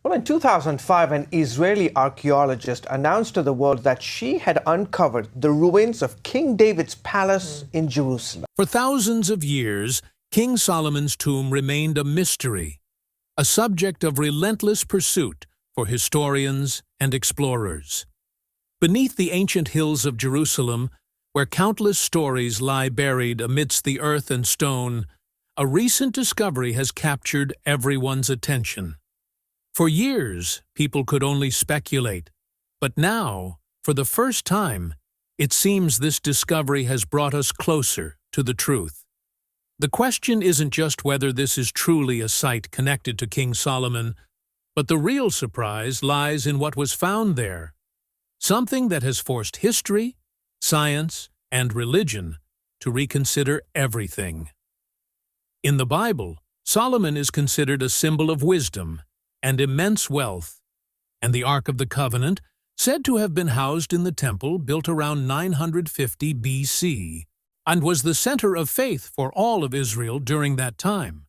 Well, in 2005, an Israeli archaeologist announced to the world that she had uncovered the ruins of King David's palace in Jerusalem. For thousands of years, King Solomon's tomb remained a mystery, a subject of relentless pursuit for historians and explorers. Beneath the ancient hills of Jerusalem, where countless stories lie buried amidst the earth and stone, a recent discovery has captured everyone's attention. For years, people could only speculate, but now, for the first time, it seems this discovery has brought us closer to the truth. The question isn't just whether this is truly a site connected to King Solomon, but the real surprise lies in what was found there, something that has forced history, science, and religion to reconsider everything. In the Bible, Solomon is considered a symbol of wisdom and immense wealth, and the Ark of the Covenant, said to have been housed in the temple built around 950 BC, and was the center of faith for all of Israel during that time.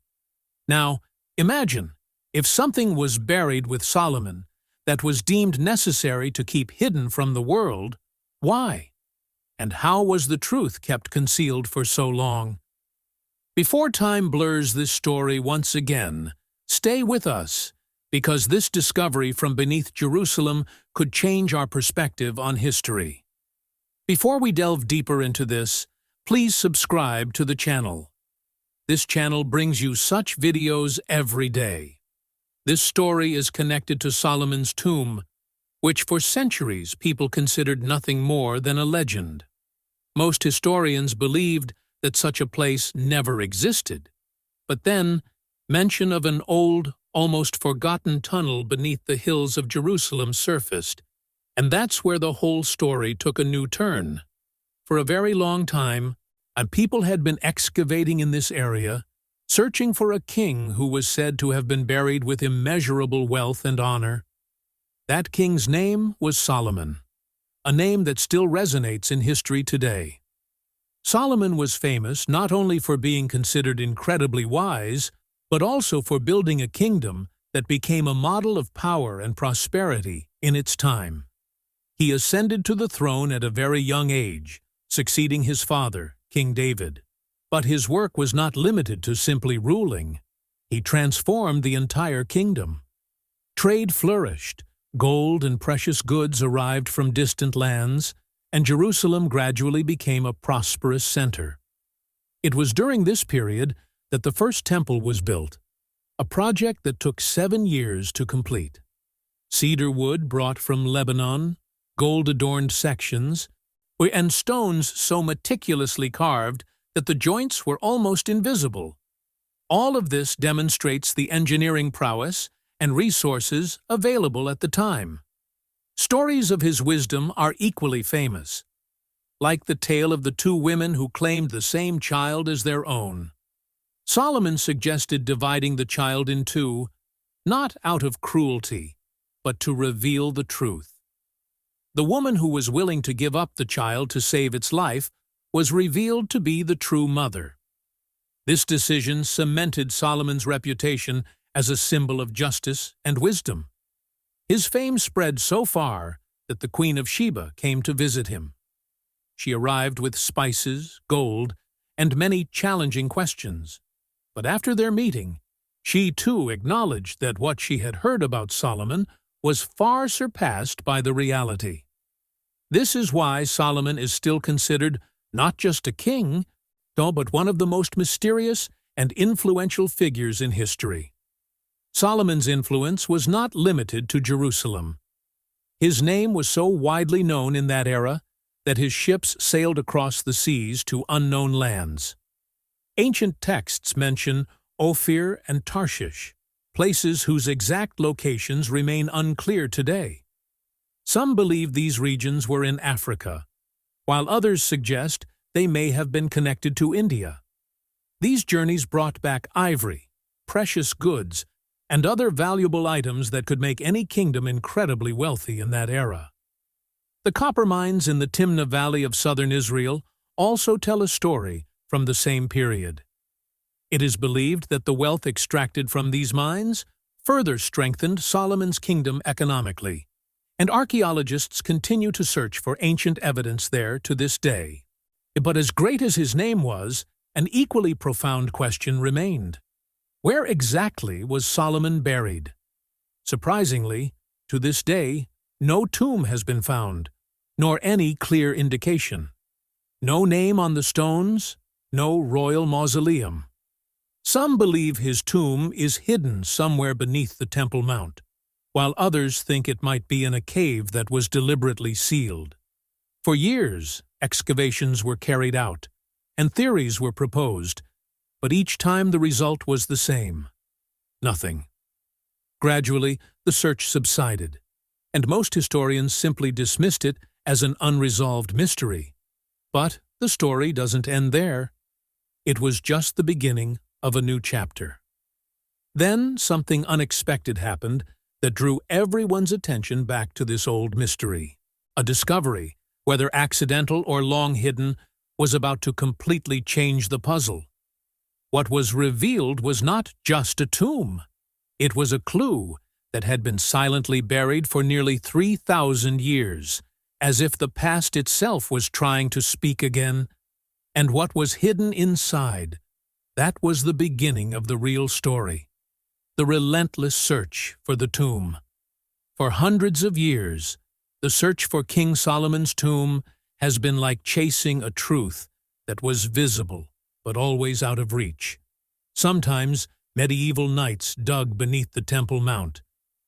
Now, imagine if something was buried with Solomon that was deemed necessary to keep hidden from the world, why? And how was the truth kept concealed for so long? Before time blurs this story once again, stay with us, because this discovery from beneath Jerusalem could change our perspective on history. Before we delve deeper into this, please subscribe to the channel. This channel brings you such videos every day. This story is connected to Solomon's tomb, which for centuries people considered nothing more than a legend. Most historians believed that such a place never existed, but then mention of an old, almost forgotten tunnel beneath the hills of Jerusalem surfaced, and that's where the whole story took a new turn. For a very long time, people had been excavating in this area, searching for a king who was said to have been buried with immeasurable wealth and honor. That king's name was Solomon, a name that still resonates in history today. Solomon was famous not only for being considered incredibly wise, but also for building a kingdom that became a model of power and prosperity in its time. He ascended to the throne at a very young age, succeeding his father, King David. But his work was not limited to simply ruling. He transformed the entire kingdom. Trade flourished, gold and precious goods arrived from distant lands, and Jerusalem gradually became a prosperous center. It was during this period that the first temple was built, a project that took 7 years to complete. Cedar wood brought from Lebanon, gold-adorned sections, and stones so meticulously carved that the joints were almost invisible. All of this demonstrates the engineering prowess and resources available at the time. Stories of his wisdom are equally famous, like the tale of the 2 women who claimed the same child as their own. Solomon suggested dividing the child in 2, not out of cruelty, but to reveal the truth. The woman who was willing to give up the child to save its life was revealed to be the true mother. This decision cemented Solomon's reputation as a symbol of justice and wisdom. His fame spread so far that the Queen of Sheba came to visit him. She arrived with spices, gold, and many challenging questions. But after their meeting, she too acknowledged that what she had heard about Solomon was far surpassed by the reality. This is why Solomon is still considered not just a king, but one of the most mysterious and influential figures in history. Solomon's influence was not limited to Jerusalem. His name was so widely known in that era that his ships sailed across the seas to unknown lands. Ancient texts mention Ophir and Tarshish, places whose exact locations remain unclear today. Some believe these regions were in Africa, while others suggest they may have been connected to India. These journeys brought back ivory, precious goods, and other valuable items that could make any kingdom incredibly wealthy in that era. The copper mines in the Timnah Valley of southern Israel also tell a story from the same period. It is believed that the wealth extracted from these mines further strengthened Solomon's kingdom economically, and archaeologists continue to search for ancient evidence there to this day. But as great as his name was, an equally profound question remained. Where exactly was Solomon buried? Surprisingly, to this day, no tomb has been found, nor any clear indication. No name on the stones, no royal mausoleum. Some believe his tomb is hidden somewhere beneath the Temple Mount, while others think it might be in a cave that was deliberately sealed. For years, excavations were carried out, and theories were proposed, but each time the result was the same: nothing. Gradually, the search subsided, and most historians simply dismissed it as an unresolved mystery. But the story doesn't end there. It was just the beginning of a new chapter. Then something unexpected happened that drew everyone's attention back to this old mystery. A discovery, whether accidental or long hidden, was about to completely change the puzzle. What was revealed was not just a tomb. It was a clue that had been silently buried for nearly 3,000 years, as if the past itself was trying to speak again. And what was hidden inside, that was the beginning of the real story, the relentless search for the tomb. For hundreds of years, the search for King Solomon's tomb has been like chasing a truth that was visible but always out of reach. Sometimes medieval knights dug beneath the Temple Mount,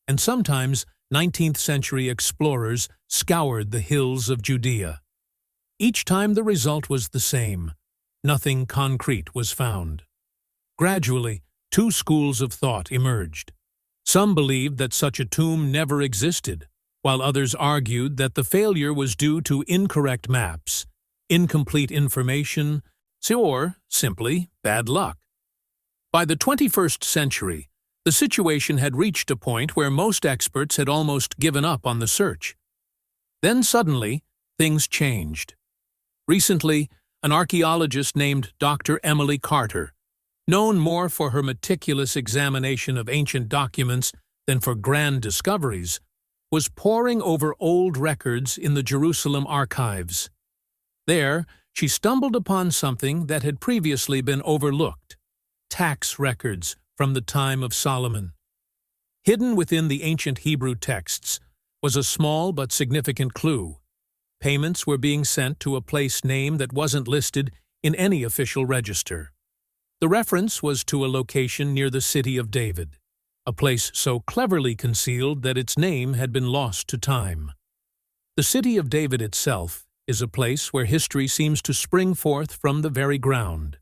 and sometimes 19th-century explorers scoured the hills of Judea. Each time the result was the same: nothing concrete was found. Gradually, two schools of thought emerged. Some believed that such a tomb never existed, while others argued that the failure was due to incorrect maps, incomplete information, or simply bad luck. By the 21st century, the situation had reached a point where most experts had almost given up on the search. Then suddenly, things changed. Recently, an archaeologist named Dr. Emily Carter, known more for her meticulous examination of ancient documents than for grand discoveries, was poring over old records in the Jerusalem archives. There, she stumbled upon something that had previously been overlooked: tax records from the time of Solomon. Hidden within the ancient Hebrew texts was a small but significant clue. Payments were being sent to a place name that wasn't listed in any official register. The reference was to a location near the city of David, a place so cleverly concealed that its name had been lost to time. The city of David itself is a place where history seems to spring forth from the very ground,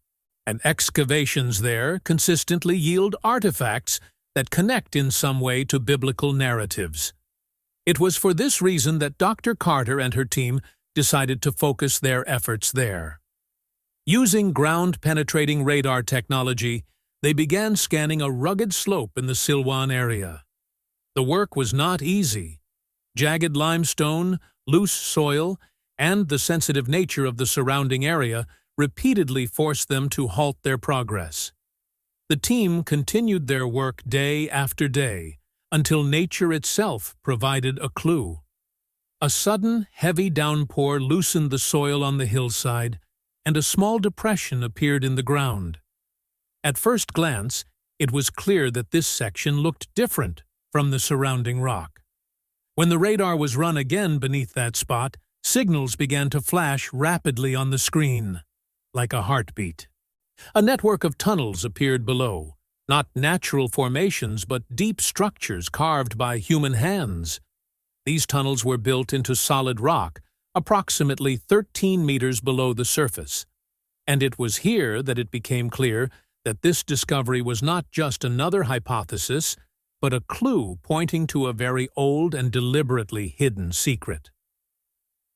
and excavations there consistently yield artifacts that connect in some way to biblical narratives. It was for this reason that Dr. Carter and her team decided to focus their efforts there. Using ground-penetrating radar technology, they began scanning a rugged slope in the Silwan area. The work was not easy. Jagged limestone, loose soil, and the sensitive nature of the surrounding area repeatedly forced them to halt their progress. The team continued their work day after day, until nature itself provided a clue. A sudden, heavy downpour loosened the soil on the hillside, and a small depression appeared in the ground. At first glance, it was clear that this section looked different from the surrounding rock. When the radar was run again beneath that spot, signals began to flash rapidly on the screen, like a heartbeat. A network of tunnels appeared below, not natural formations but deep structures carved by human hands. These tunnels were built into solid rock, approximately 13 meters below the surface. And it was here that it became clear that this discovery was not just another hypothesis, but a clue pointing to a very old and deliberately hidden secret.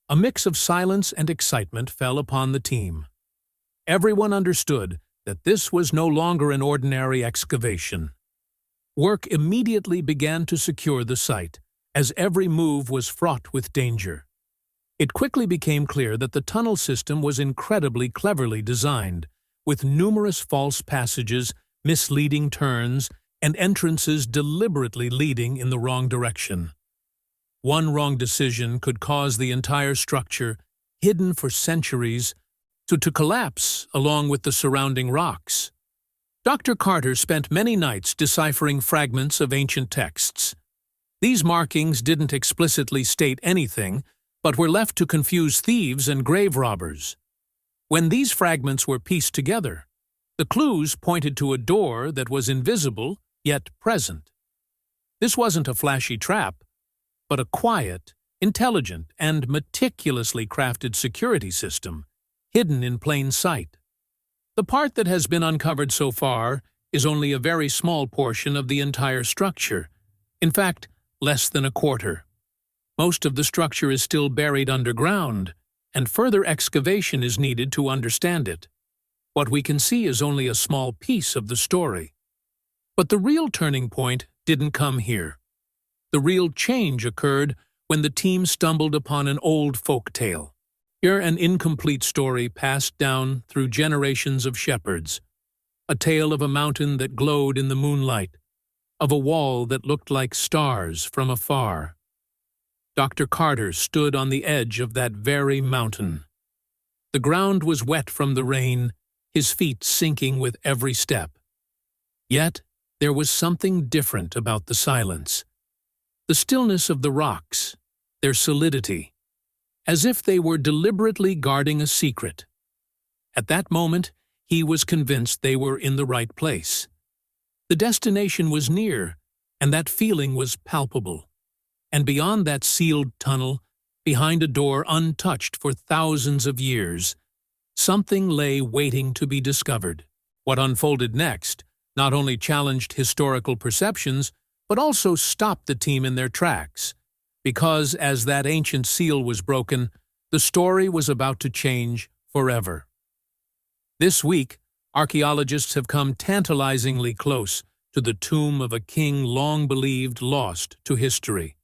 A mix of silence and excitement fell upon the team. Everyone understood that this was no longer an ordinary excavation. Work immediately began to secure the site, as every move was fraught with danger. It quickly became clear that the tunnel system was incredibly cleverly designed, with numerous false passages, misleading turns, and entrances deliberately leading in the wrong direction. One wrong decision could cause the entire structure, hidden for centuries, to collapse along with the surrounding rocks. Dr. Carter spent many nights deciphering fragments of ancient texts. These markings didn't explicitly state anything, but were left to confuse thieves and grave robbers. When these fragments were pieced together, the clues pointed to a door that was invisible yet present. This wasn't a flashy trap, but a quiet, intelligent, and meticulously crafted security system, hidden in plain sight. The part that has been uncovered so far is only a very small portion of the entire structure. In fact, less than a quarter. Most of the structure is still buried underground, and further excavation is needed to understand it. What we can see is only a small piece of the story. But the real turning point didn't come here. The real change occurred when the team stumbled upon an old folk tale. Here, an incomplete story passed down through generations of shepherds. A tale of a mountain that glowed in the moonlight, of a wall that looked like stars from afar. Dr. Carter stood on the edge of that very mountain. The ground was wet from the rain, his feet sinking with every step. Yet, there was something different about the silence. The stillness of the rocks, their solidity, as if they were deliberately guarding a secret. At that moment, he was convinced they were in the right place. The destination was near, and that feeling was palpable. And beyond that sealed tunnel, behind a door untouched for thousands of years, something lay waiting to be discovered. What unfolded next not only challenged historical perceptions, but also stopped the team in their tracks, because as that ancient seal was broken, the story was about to change forever. This week, archaeologists have come tantalizingly close to the tomb of a king long believed lost to history.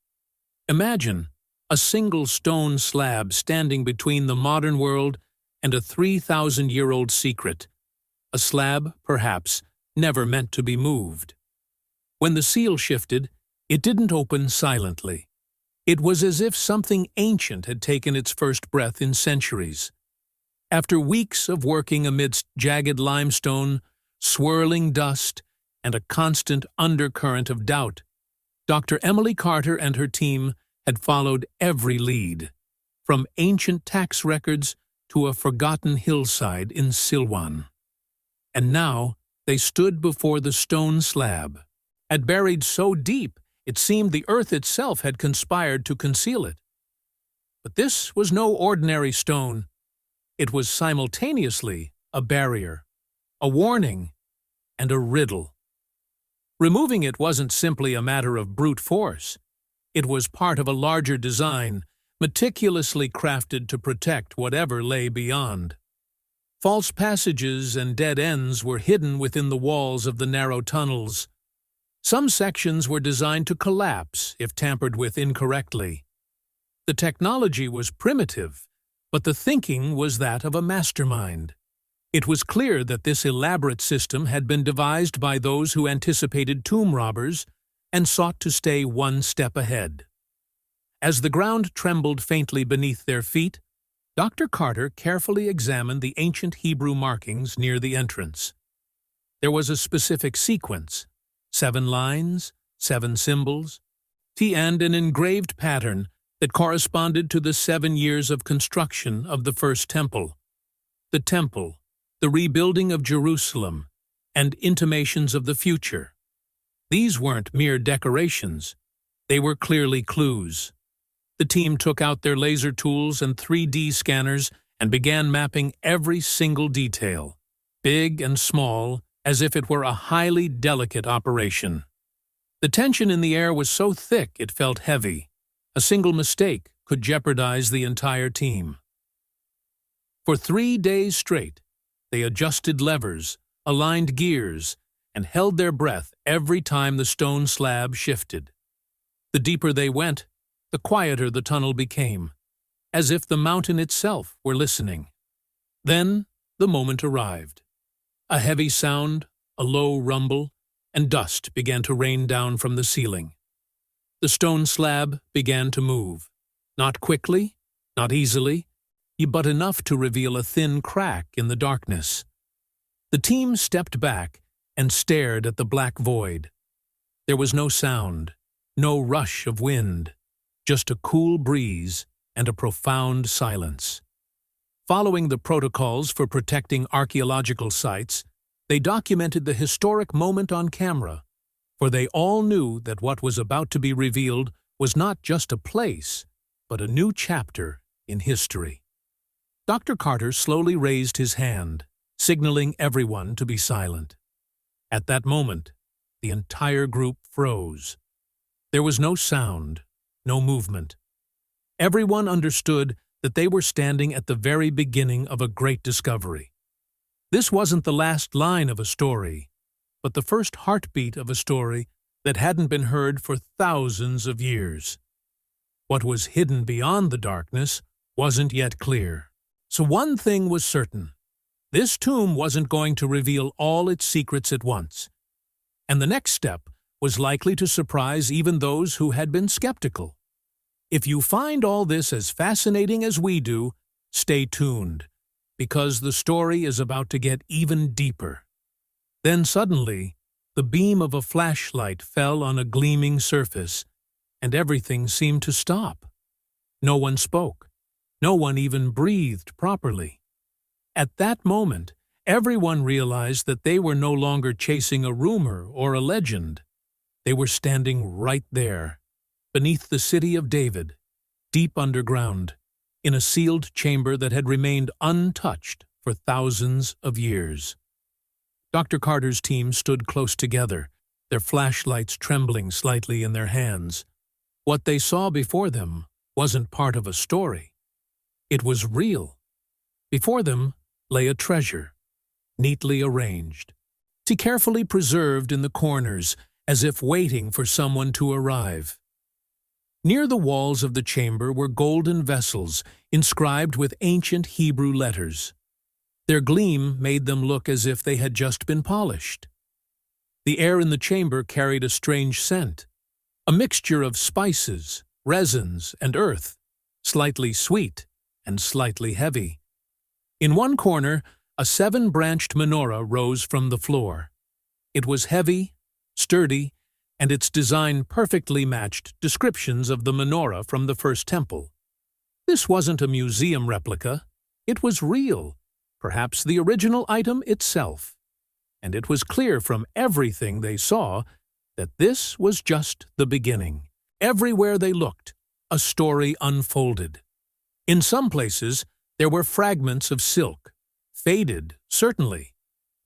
Imagine a single stone slab standing between the modern world and a 3,000-year-old secret, a slab, perhaps, never meant to be moved. When the seal shifted, it didn't open silently. It was as if something ancient had taken its first breath in centuries. After weeks of working amidst jagged limestone, swirling dust, and a constant undercurrent of doubt, Dr. Emily Carter and her team had followed every lead, from ancient tax records to a forgotten hillside in Silwan. And now they stood before the stone slab, had buried so deep it seemed the earth itself had conspired to conceal it. But this was no ordinary stone. It was simultaneously a barrier, a warning, and a riddle. Removing it wasn't simply a matter of brute force. It was part of a larger design, meticulously crafted to protect whatever lay beyond. False passages and dead ends were hidden within the walls of the narrow tunnels. Some sections were designed to collapse if tampered with incorrectly. The technology was primitive, but the thinking was that of a mastermind. It was clear that this elaborate system had been devised by those who anticipated tomb robbers and sought to stay one step ahead. As the ground trembled faintly beneath their feet, Dr. Carter carefully examined the ancient Hebrew markings near the entrance. There was a specific sequence, 7 lines, 7 symbols, and an engraved pattern that corresponded to the 7 years of construction of the first temple. The temple, the rebuilding of Jerusalem, and intimations of the future. These weren't mere decorations. They were clearly clues. The team took out their laser tools and 3D scanners and began mapping every single detail, big and small, as if it were a highly delicate operation. The tension in the air was so thick it felt heavy. A single mistake could jeopardize the entire team. For 3 days straight, they adjusted levers, aligned gears, and held their breath every time the stone slab shifted. The deeper they went, the quieter the tunnel became, as if the mountain itself were listening. Then the moment arrived. A heavy sound, a low rumble, and dust began to rain down from the ceiling. The stone slab began to move, not quickly, not easily, but enough to reveal a thin crack in the darkness. The team stepped back and stared at the black void. There was no sound, no rush of wind, just a cool breeze and a profound silence. Following the protocols for protecting archaeological sites, they documented the historic moment on camera, for they all knew that what was about to be revealed was not just a place, but a new chapter in history. Dr. Carter slowly raised his hand, signaling everyone to be silent. At that moment, the entire group froze. There was no sound, no movement. Everyone understood that they were standing at the very beginning of a great discovery. This wasn't the last line of a story, but the first heartbeat of a story that hadn't been heard for thousands of years. What was hidden beyond the darkness wasn't yet clear. So one thing was certain. This tomb wasn't going to reveal all its secrets at once. And the next step was likely to surprise even those who had been skeptical. If you find all this as fascinating as we do, stay tuned, because the story is about to get even deeper. Then suddenly, the beam of a flashlight fell on a gleaming surface, and everything seemed to stop. No one spoke. No one even breathed properly. At that moment, everyone realized that they were no longer chasing a rumor or a legend. They were standing right there, beneath the city of David, deep underground, in a sealed chamber that had remained untouched for thousands of years. Dr. Carter's team stood close together, their flashlights trembling slightly in their hands. What they saw before them wasn't part of a story. It was real. Before them lay a treasure, neatly arranged, carefully preserved in the corners, as if waiting for someone to arrive. Near the walls of the chamber were golden vessels inscribed with ancient Hebrew letters. Their gleam made them look as if they had just been polished. The air in the chamber carried a strange scent, a mixture of spices, resins, and earth, slightly sweet and slightly heavy. In one corner, a 7-branched menorah rose from the floor. It was heavy, sturdy, and its design perfectly matched descriptions of the menorah from the first temple. This wasn't a museum replica. It was real, perhaps the original item itself. And it was clear from everything they saw that this was just the beginning. Everywhere they looked, a story unfolded. In some places, there were fragments of silk, faded, certainly,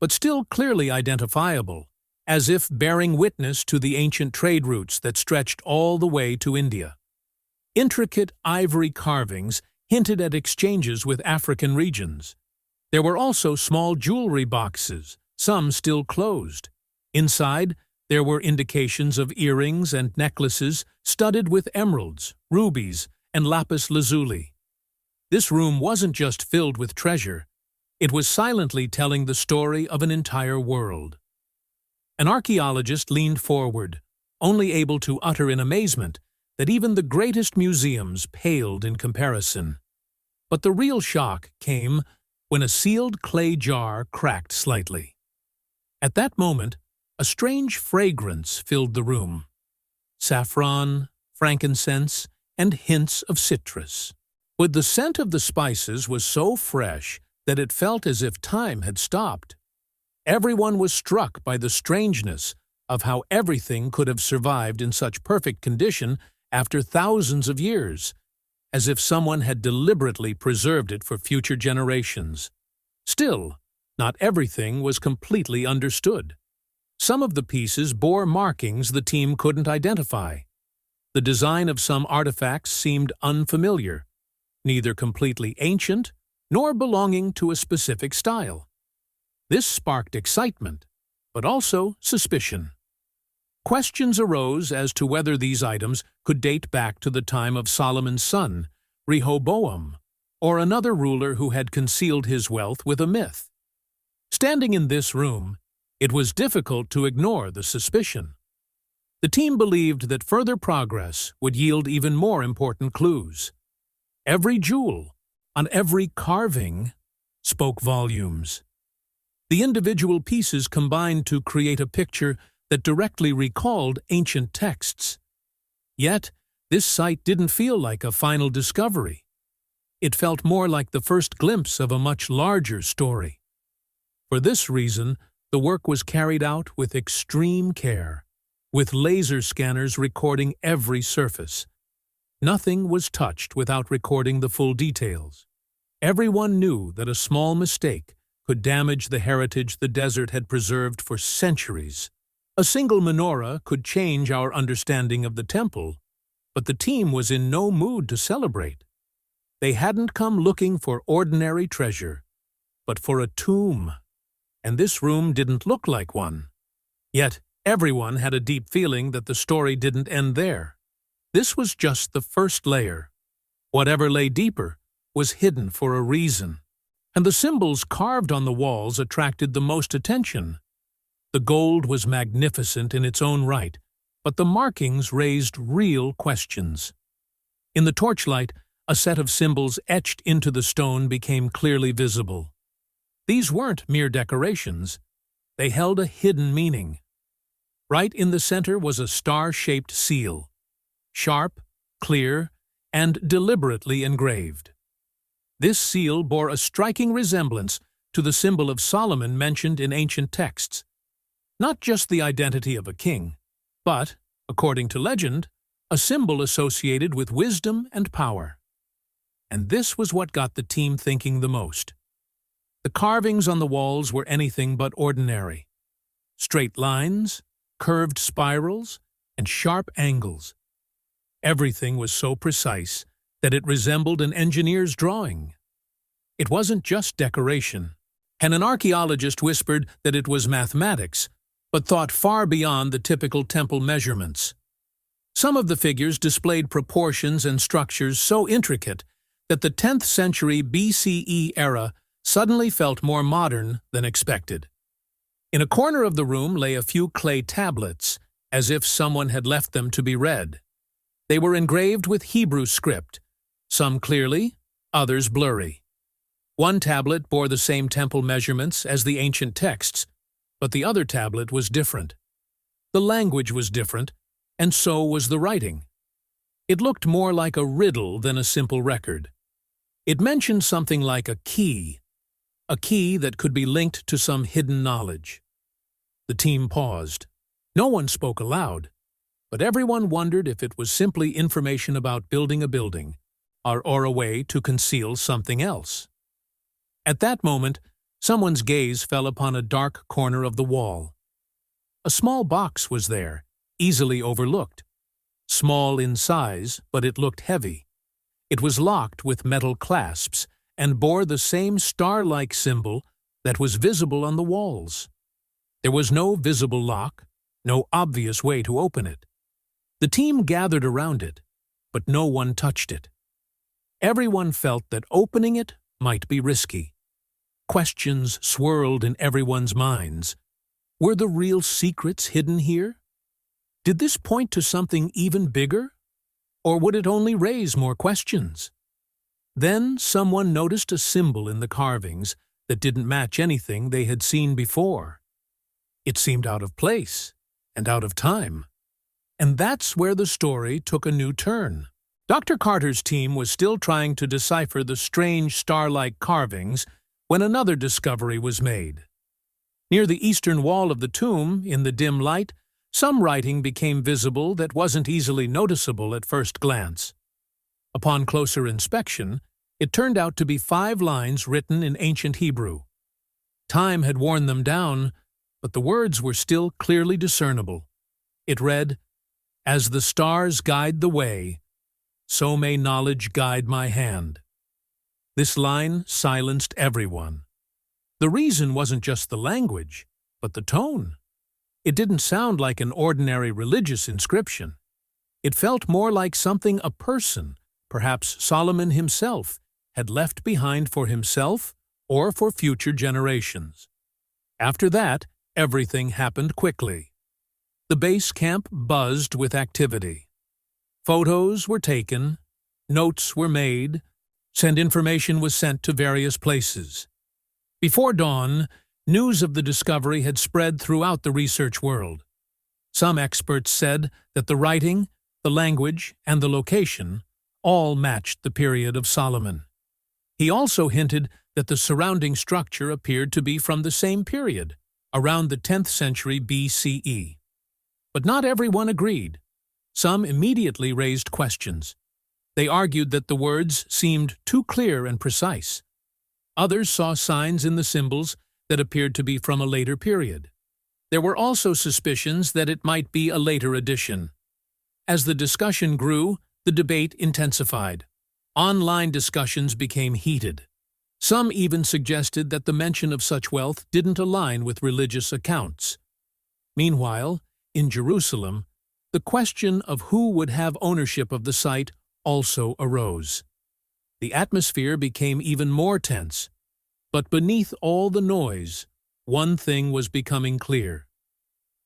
but still clearly identifiable, as if bearing witness to the ancient trade routes that stretched all the way to India. Intricate ivory carvings hinted at exchanges with African regions. There were also small jewelry boxes, some still closed. Inside, there were indications of earrings and necklaces studded with emeralds, rubies, and lapis lazuli. This room wasn't just filled with treasure. It was silently telling the story of an entire world. An archaeologist leaned forward, only able to utter in amazement that even the greatest museums paled in comparison. But the real shock came when a sealed clay jar cracked slightly. At that moment, a strange fragrance filled the room. Saffron, frankincense, and hints of citrus. But the scent of the spices was so fresh that it felt as if time had stopped. Everyone was struck by the strangeness of how everything could have survived in such perfect condition after thousands of years, as if someone had deliberately preserved it for future generations. Still, not everything was completely understood. Some of the pieces bore markings the team couldn't identify. The design of some artifacts seemed unfamiliar, neither completely ancient nor belonging to a specific style. This sparked excitement, but also suspicion. Questions arose as to whether these items could date back to the time of Solomon's son, Rehoboam, or another ruler who had concealed his wealth with a myth. Standing in this room, It was difficult to ignore the suspicion. The team believed that further progress would yield even more important clues. Every jewel, on every carving, spoke volumes. The individual pieces combined to create a picture that directly recalled ancient texts. Yet, this site didn't feel like a final discovery. It felt more like the first glimpse of a much larger story. For this reason, the work was carried out with extreme care, with laser scanners recording every surface. Nothing was touched without recording the full details. Everyone knew that a small mistake could damage the heritage the desert had preserved for centuries. A single menorah could change our understanding of the temple, but the team was in no mood to celebrate. They hadn't come looking for ordinary treasure, but for a tomb, and this room didn't look like one. Yet, everyone had a deep feeling that the story didn't end there. This was just the first layer. Whatever lay deeper was hidden for a reason, and the symbols carved on the walls attracted the most attention. The gold was magnificent in its own right, but the markings raised real questions. In the torchlight, a set of symbols etched into the stone became clearly visible. These weren't mere decorations. They held a hidden meaning. Right in the center was a star-shaped seal, sharp, clear, and deliberately engraved. This seal bore a striking resemblance to the symbol of Solomon mentioned in ancient texts. Not just the identity of a king, but, according to legend, a symbol associated with wisdom and power. And this was what got the team thinking the most. The carvings on the walls were anything but ordinary. Straight lines, curved spirals, and sharp angles. Everything was so precise that it resembled an engineer's drawing. It wasn't just decoration, and an archaeologist whispered that it was mathematics, but thought far beyond the typical temple measurements. Some of the figures displayed proportions and structures so intricate that the 10th century BCE era suddenly felt more modern than expected. In a corner of the room lay a few clay tablets, as if someone had left them to be read. They were engraved with Hebrew script, some clearly, others blurry. One tablet bore the same temple measurements as the ancient texts, but the other tablet was different. The language was different, and so was the writing. It looked more like a riddle than a simple record. It mentioned something like a key that could be linked to some hidden knowledge. The team paused. No one spoke aloud, but everyone wondered if it was simply information about building a building, or a way to conceal something else. At that moment, someone's gaze fell upon a dark corner of the wall. A small box was there, easily overlooked. Small in size, but it looked heavy. It was locked with metal clasps and bore the same star-like symbol that was visible on the walls. There was no visible lock, no obvious way to open it. The team gathered around it, but no one touched it. Everyone felt that opening it might be risky. Questions swirled in everyone's minds. Were the real secrets hidden here? Did this point to something even bigger? Or would it only raise more questions? Then someone noticed a symbol in the carvings that didn't match anything they had seen before. It seemed out of place and out of time. And that's where the story took a new turn. Dr. Carter's team was still trying to decipher the strange star-like carvings when another discovery was made. Near the eastern wall of the tomb, in the dim light, some writing became visible that wasn't easily noticeable at first glance. Upon closer inspection, it turned out to be 5 lines written in ancient Hebrew. Time had worn them down, but the words were still clearly discernible. It read, "As the stars guide the way, so may knowledge guide my hand." This line silenced everyone. The reason wasn't just the language, but the tone. It didn't sound like an ordinary religious inscription. It felt more like something a person, perhaps Solomon himself, had left behind for himself or for future generations. After that, everything happened quickly. The base camp buzzed with activity. Photos were taken, notes were made, and information was sent to various places. Before dawn, news of the discovery had spread throughout the research world. Some experts said that the writing, the language, and the location all matched the period of Solomon. He also hinted that the surrounding structure appeared to be from the same period, around the 10th century BCE. But not everyone agreed. Some immediately raised questions. They argued that the words seemed too clear and precise. Others saw signs in the symbols that appeared to be from a later period. There were also suspicions that it might be a later addition. As the discussion grew, the debate intensified. Online discussions became heated. Some even suggested that the mention of such wealth didn't align with religious accounts. Meanwhile, in Jerusalem, the question of who would have ownership of the site also arose. The atmosphere became even more tense. But beneath all the noise, one thing was becoming clear.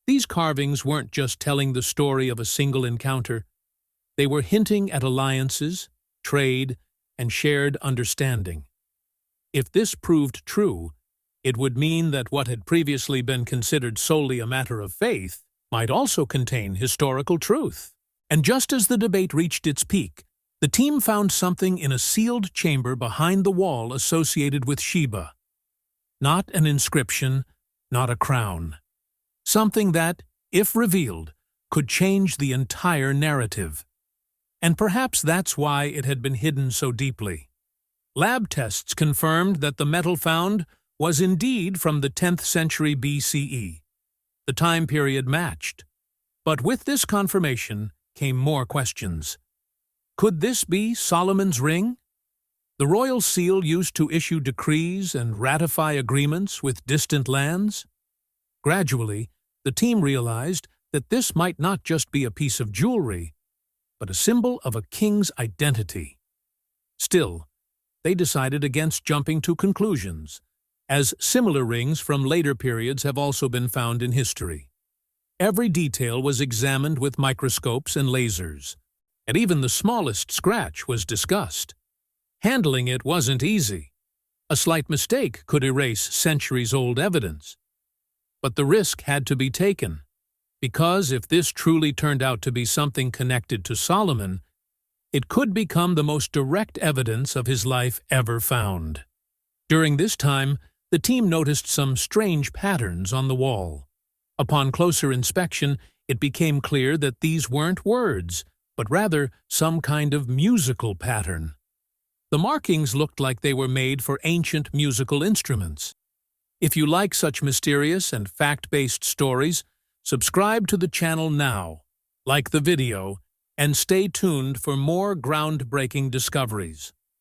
These carvings weren't just telling the story of a single encounter. They were hinting at alliances, trade, and shared understanding. If this proved true, it would mean that what had previously been considered solely a matter of faith might also contain historical truth. And just as the debate reached its peak, the team found something in a sealed chamber behind the wall associated with Sheba. Not an inscription, not a crown. Something that, if revealed, could change the entire narrative. And perhaps that's why it had been hidden so deeply. Lab tests confirmed that the metal found was indeed from the 10th century BCE. The time period matched. But with this confirmation came more questions. Could this be Solomon's ring? The royal seal used to issue decrees and ratify agreements with distant lands? Gradually, the team realized that this might not just be a piece of jewelry, but a symbol of a king's identity. Still, they decided against jumping to conclusions, as similar rings from later periods have also been found in history. Every detail was examined with microscopes and lasers, and even the smallest scratch was discussed. Handling it wasn't easy. A slight mistake could erase centuries-old evidence. But the risk had to be taken, because if this truly turned out to be something connected to Solomon, it could become the most direct evidence of his life ever found. During this time, the team noticed some strange patterns on the wall. Upon closer inspection, it became clear that these weren't words, but rather some kind of musical pattern. The markings looked like they were made for ancient musical instruments. If you like such mysterious and fact-based stories, subscribe to the channel now, like the video, and stay tuned for more groundbreaking discoveries.